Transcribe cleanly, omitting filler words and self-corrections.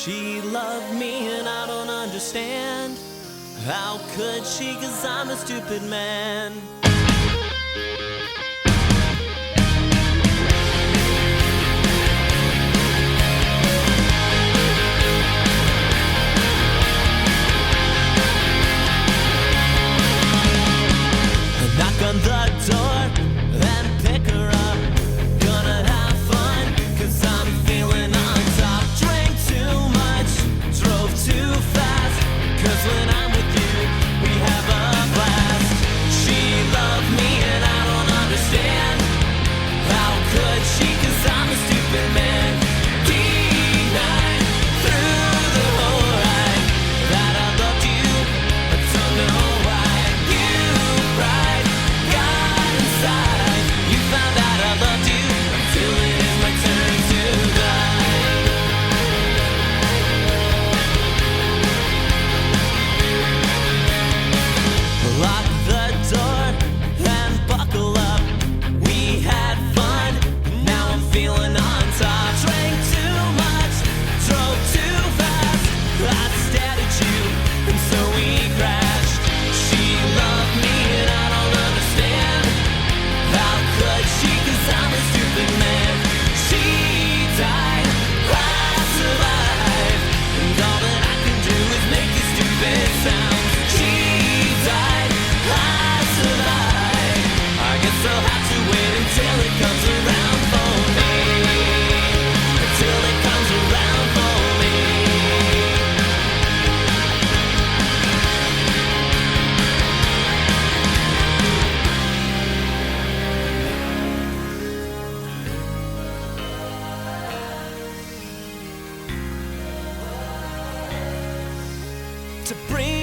She loved me and I don't understand. How could she? 'Cause I'm a stupid man. Knock on the door, then pick her up. Gonna have fun, 'cause I'm feeling on top. Drank too much, drove too fast, 'cause when I'm with you, we have a blast. She loved me and I don't understand. How could she? 'Cause I'm a stupid man. D9 through the whole ride, that I loved you, I don't know why. You cried, got inside, you found out I loved you, until it is my turn to die. Lock the door and buckle up. We had fun, now I'm feeling on top. Drank too much, drove too fast, I stared at you, and so we crashed. She loved me and I don't understand. How could she? 'Cause I'm a stupid man. She died, I survived, and all that I can do is make you stupid sounds. She died, I survived, I guess I'll have to wait until it comes around for me. Until it comes around for me. To bring